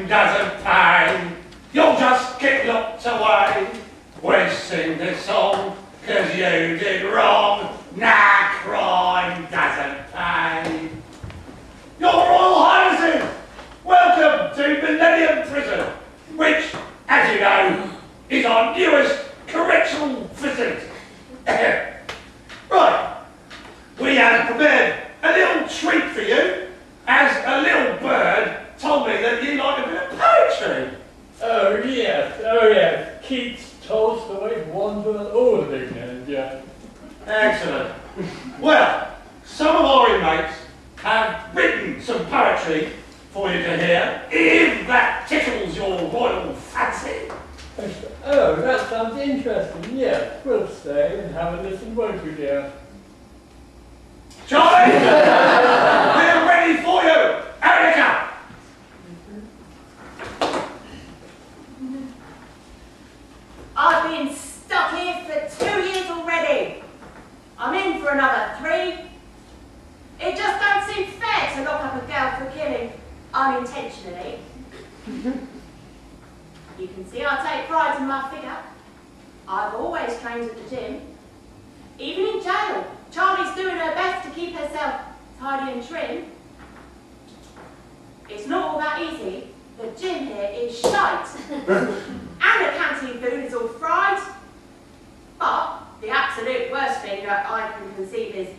doesn't pay. You'll just get locked away. We sing this song 'cause you did wrong. Nah, crime doesn't pay. Your Royal Highnesses, welcome to Millennium Prison, which, as you know, is our newest correctional facility. Right, we have prepared a little treat for you, as a little bird told me that you like a bit of poetry. Oh yes, Keats, Tolstoy, Wandsworth, all the big names, yeah. Excellent. Well, some of our inmates have written some poetry for you to hear, if that tickles your royal fancy. Oh, that sounds interesting, yes. We'll stay and have a listen, won't we, dear? Charlie, we're ready for you. Erica. I've been stuck here for 2 years already. I'm in for another 3. It just don't seem fair to lock up a girl for killing unintentionally. You can see I take pride in my figure. I've always trained at the gym. Even in jail, Charlie's doing her best to keep herself tidy and trim. It's not all that easy. The gym here is shite. And the canteen food is all fried. But the absolute worst thing that I can conceive is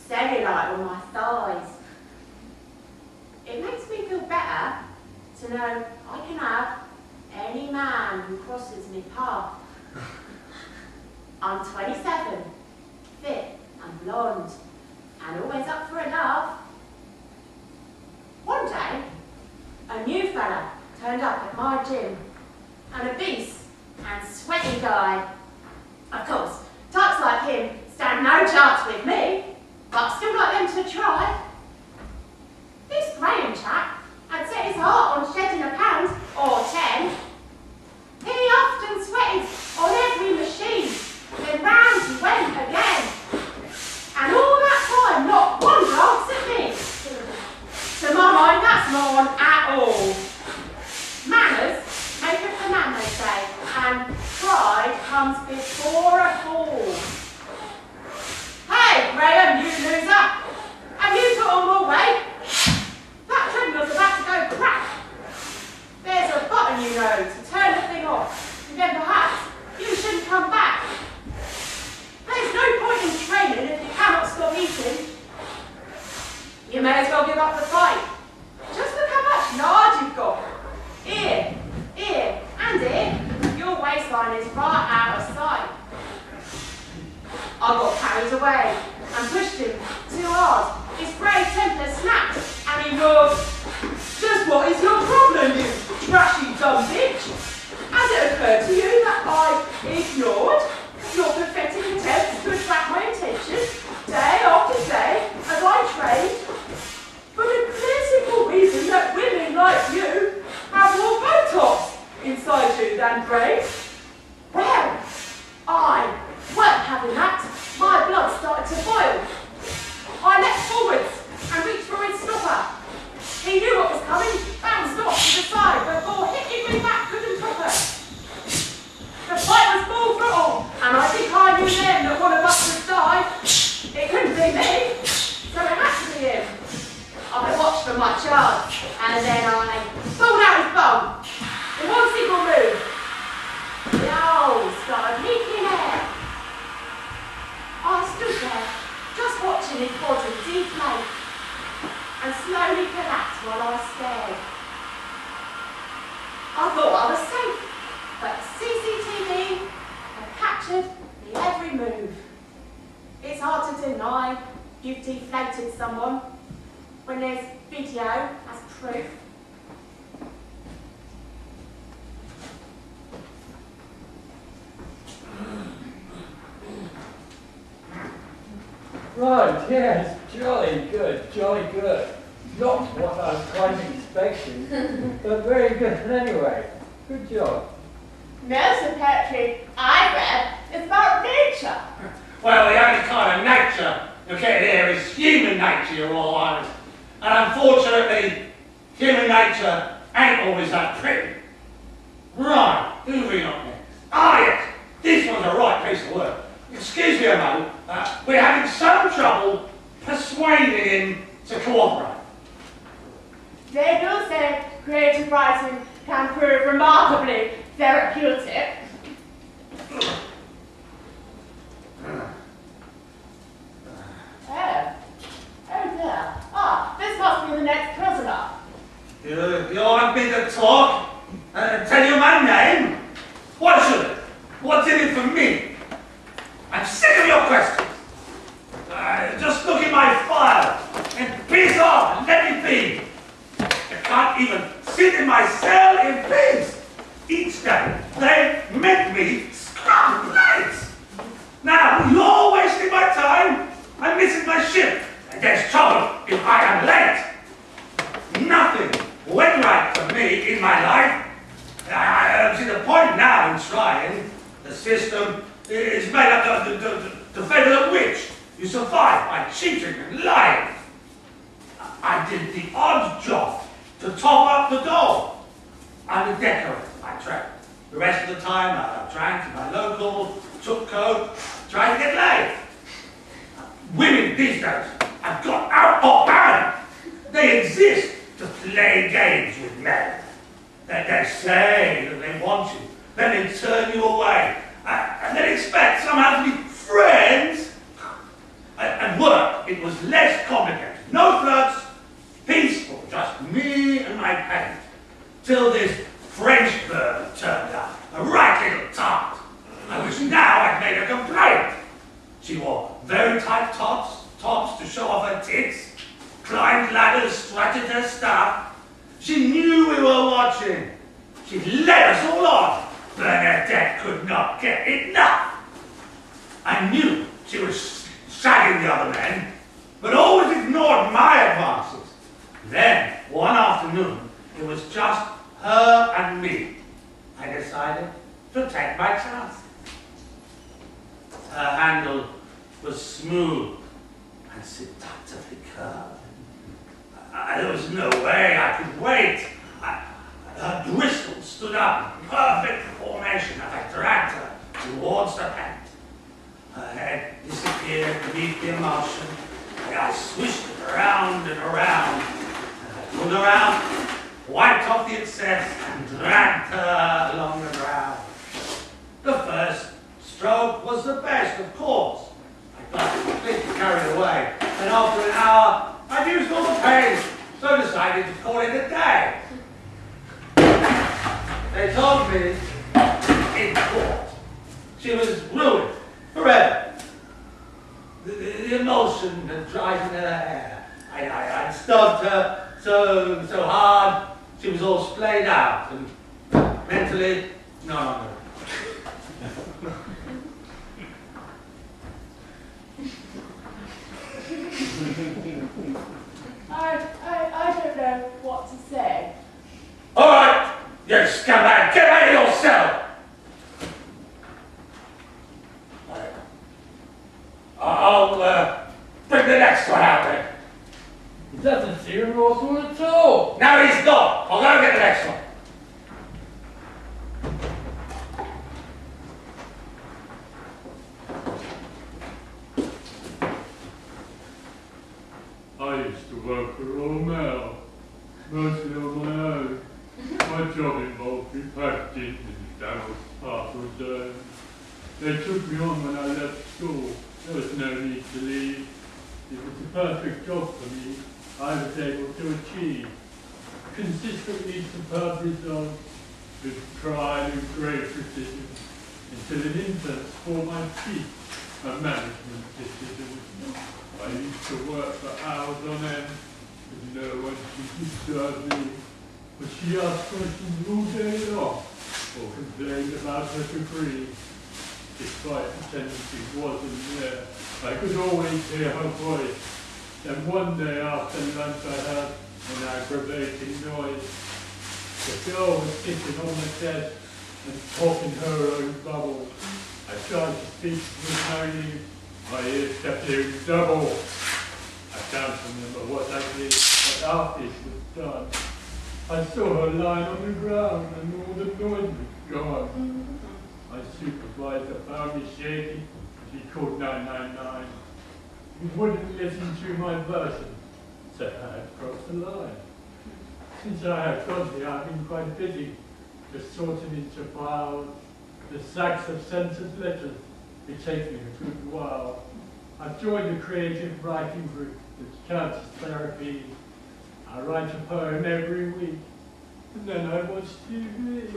cellulite on my thighs. It makes me feel better to know I can have any man who crosses my path. I'm 27, fit and blonde, and always up for a laugh. One day, a new fella turned up at my gym, and a beast and sweaty guy. Of course, types like him stand no chance with me, but still like them to try. This Graham chap had set his heart on shedding a pound or 10. He often sweated on every machine, then round he went again. And all that time, not one glance at me. To my mind, that's not on at all. Manners make it the man, they say, and pride comes before a fall. Hey, Graham, you loser! Have you put on more weight? That treadmill's about to go crack. There's a button, you know, to turn the thing off, and then perhaps you shouldn't come back. There's no point in training if you cannot stop eating. You may as well give up the fight. Just look how much lard you've got. Here, and here. Your waistline is right out of sight. I got carried away and pushed him too hard. His brave temper snapped, and he roared, "Just what is your problem, you trashy dumb bitch? Has it occurred to you that I ignored your pathetic attempts to attract my attention day after day as I trained? For the clear simple reason that women like you have more Botox inside you than brains? Well, I weren't having that. My blood started to boil. I leapt forwards and reached for his stopper. He knew what was coming, bounced off to the side before hitting me back with the topper. The fight was full throttle, and I think I knew then that one of us would die. It couldn't be me, so it had to be him. I watched for my chance, and then I pulled out his bum. In one single move, the hole started leaking air. I stood there, just watching his body deflate and slowly collapse while I stared. I thought I was safe, but CCTV had captured the every move. It's hard to deny you've deflated someone when there's video as proof. Right, yes, jolly good. Not what I was quite expecting, but very good anyway. Good job. Most of the poetry I've read is about nature. Well, the only kind of nature you'll get here is human nature, Your Royal Highness. And unfortunately, human nature ain't always that pretty. Right, moving on next. Ah, yes, this one's a right piece of work. Excuse me a moment, we're having some trouble persuading him to cooperate. They do say creative writing can prove remarkably therapeutic. Oh dear. Ah, this must be the next prisoner. You want me to talk? Tell you my name? What should it? What's in it for me? I'm sick of your questions. Just look in my file and piss off and let me be. I can't even sit in my cell in peace. Each day they make me scrub plates. Now you're wasting my time. I'm missing my ship. And there's trouble if I am late. Nothing went right for me in my life. I'm to the point now in trying. The system is made up of the federal witch. You survive by cheating and lying. I did the odd job to top up the dough. I'm a decorator by trade. The rest of the time I drank in my local, took coke, tried to get laid. Women these days have got out of hand. They exist to play games with men. They say that they want you, then they turn you away, and they expect somehow to be friends. At work, it was less complicated. No flirts, peaceful, just me and my paint. Till this French bird turned up, a right little tart. I wish now I'd made a complaint. She wore very tight tops to show off her tits, climbed ladders, strutted her stuff. She knew we were watching. She led us all on. Bernadette could not get enough. I knew she was shagging the other men, but always ignored my advances. Then, one afternoon, it was just her and me. I decided to take my chance. Her handle was smooth and seductively curved. There was no way I could wait. Her bristles stood up in perfect formation as I dragged her towards the paint. Her head disappeared beneath the emulsion. I swished it around and around. I pulled her out, wiped off the excess, and dragged her along the ground. The first stroke was the best, of course. I got completely carried away, and after an hour, I'd used all the paint, so decided to call it a day. They told me in court she was ruined forever. The emulsion had dried in her hair. I'd stubbed her so hard she was all splayed out, and mentally, no. I don't know what to say. All right, you scumbag, get out of your cell. I'll bring the next one out there. He doesn't seem remorseful at all. No, he's not. I'll go get the next one. I used to work for Royal Mail, mostly on my own. My job involved repackaging in damaged parcel zones. They took me on when I left school. There was no need to leave. It was the perfect job for me. I was able to achieve consistently superb results with pride and great precision until an intern swore my teeth at management decisions. I used to work for hours on end with no one to disturb me, but she asked questions all day long or complained about her degree. Despite the tendency wasn't there, I could always hear her voice. Then one day after lunch I heard an aggravating noise. The girl was sitting on the desk and talking her own bubble. I tried to speak with moaning. My ears kept hearing double. I can't remember what I did, but after it was done, I saw her lying on the ground and all the noise was gone. My supervisor found me shaky. She called 999. He wouldn't listen to my version, said I had crossed the line. Since I had got here, I've been quite busy, just sorting into files the sacks of censored letters. It takes me a good while. I've joined a creative writing group that counts as therapy. I write a poem every week, and then I watch TV.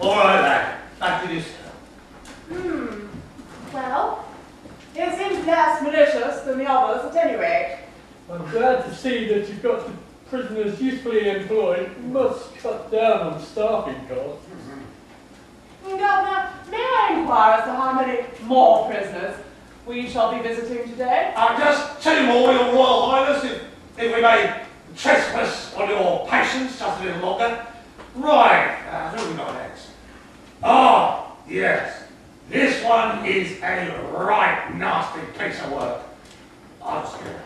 All right, lad. Back to this. Well, it seems less malicious than the others at any rate. I'm glad to see that you've got the prisoners usefully employed. You must cut down on staffing costs. Governor, may I inquire as to how many more prisoners we shall be visiting today? Just 2 more, Your Royal Highness, if we may trespass on your patience just a little longer. Right, who have we got next? Ah, yes. This one is a right nasty piece of work. I'll just get it.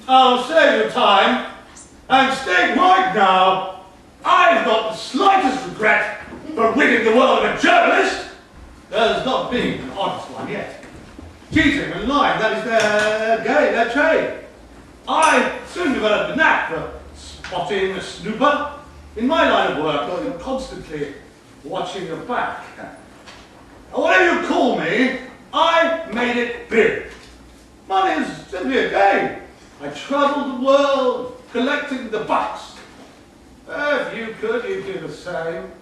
I'll save you time and stay right now. I've not the slightest regret for ridding the world of a journalist. There's not been an honest one yet. Cheating and lying, that is their game, their trade. I soon developed a knack for spotting a snooper. In my line of work, I'm constantly watching your back. Whatever you call me, I made it big. Money is simply a game. I travelled the world collecting the bucks. If you could, you'd do the same.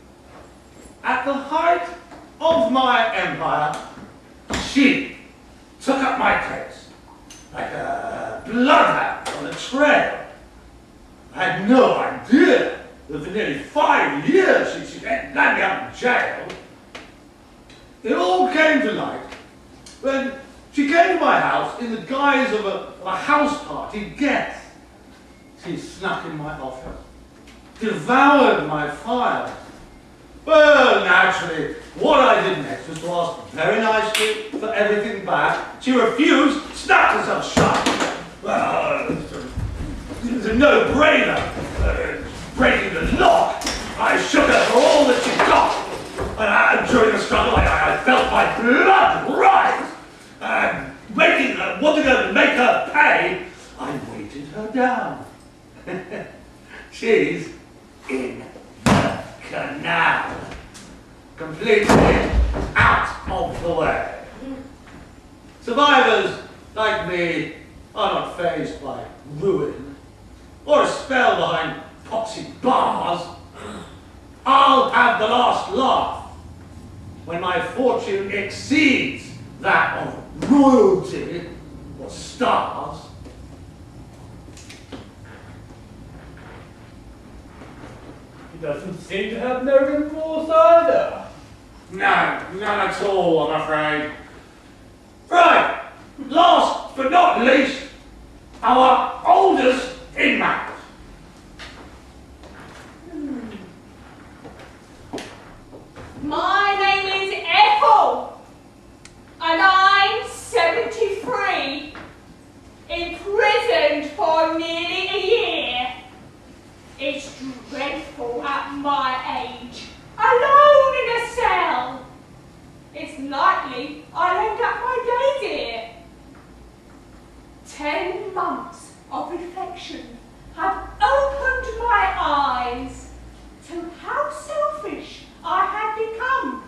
At the height of my empire, she took up my case like a bloodhound on a trail. I had no idea that for nearly 5 years she'd land me up in jail. It all came to light when she came to my house in the guise of a house party guest. She snuck in my office, devoured my files. Well, naturally, what I did next was to ask very nicely for everything back. She refused, snapped herself shut. Well, it was a no-brainer. Breaking the lock, I shook her for all that she got. And during the struggle, I felt my blood rise. And wanting her to make her pay, I weighted her down. She's in the canal, completely out of the way. Survivors like me are not fazed by ruin or a spell behind poxy bars. I'll have the last laugh when my fortune exceeds that of royalty or stars. He doesn't seem to have no remorse either. No, none at all, I'm afraid. Right, last but not least, our oldest inmate. My name is Ethel, and I'm 73, imprisoned for nearly a year. It's dreadful at my age, alone in a cell. It's likely I'll end up my days here. 10 months of reflection have opened my eyes to how selfish I had become.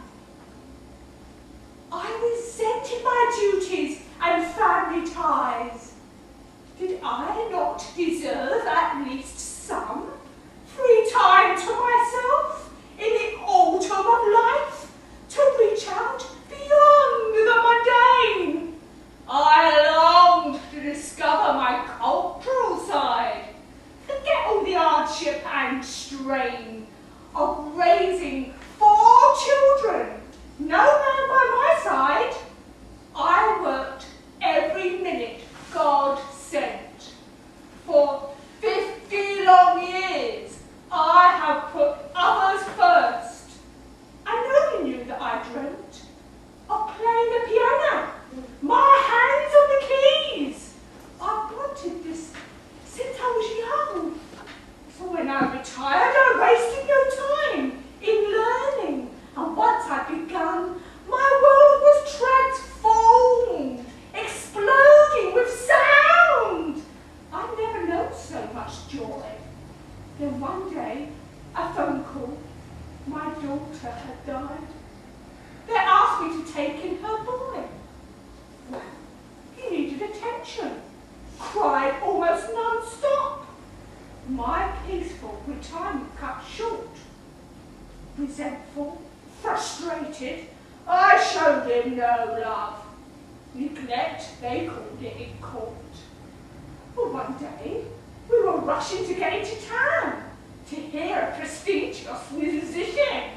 I resented my duties and family ties. Did I not deserve at least some free time to myself in the autumn of life to reach out beyond the mundane? I longed to discover my cultural side, forget all the hardship and strain of raising 4 children, no man by my side. I worked every minute God sent. For 50 long years, I have put others first. I only knew that I dreamt of playing had I wasted no time in learning? And once I'd begun, my world was transformed, exploding with sound. I'd never known so much joy. Then one day, a phone call. My daughter had died. They asked me to take in her boy. Well, he needed attention. Cried almost non-stop. My peaceful retirement cut short. Resentful, frustrated, I showed him no love. Neglect, they called it in court. Well, one day, we were rushing to get into town to hear a prestigious musician.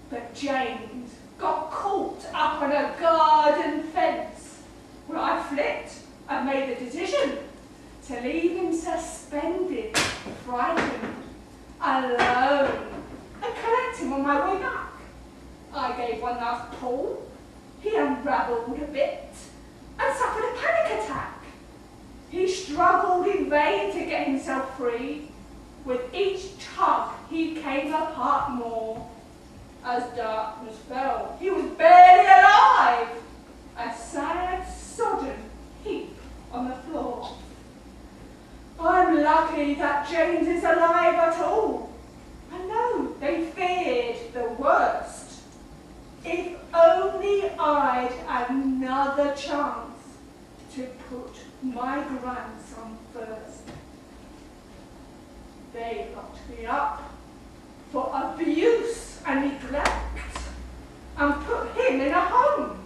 But James got caught up on a garden fence. Well, I flipped and made the decision to leave him suspended, frightened, alone, and collect him on my way back. I gave one last pull. He unravelled a bit and suffered a panic attack. He struggled in vain to get himself free. With each tug, he came apart more. As darkness fell, he was barely alive, a sad, sodden heap on the floor. I'm lucky that James is alive at all. I know they feared the worst. If only I'd another chance to put my grandson first. They locked me up for abuse and neglect and put him in a home.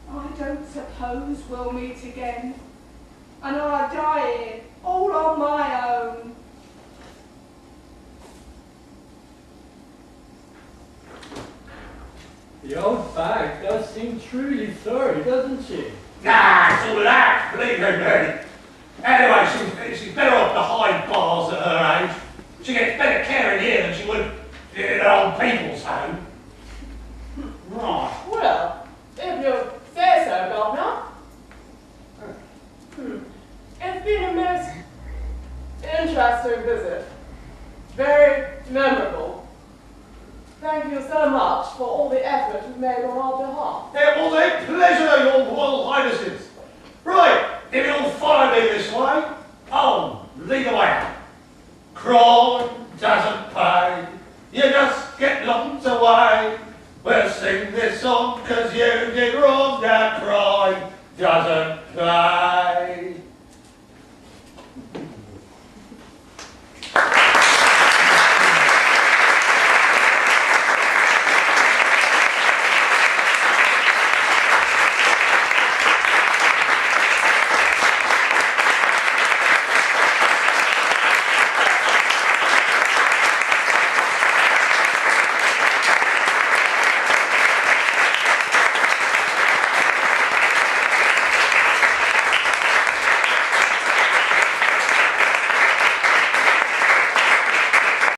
I don't suppose we'll meet again, and I'll die here all on my own. The old bag does seem truly sorry, doesn't she? Nah, it's all that, believe me. Anyway, she's better off behind bars at her age. She gets better care in here than she would in her old people's home. Right. Well, if you say so, Guvnor. It's been a most interesting visit. Very memorable. Thank you so much for all the effort you've made on our behalf. It was a pleasure, your Royal Highnesses. Right, if you'll follow me this way, lead the way out. Crime doesn't pay, you just get locked away. We'll sing this song 'cause you did wrong, that crime doesn't pay.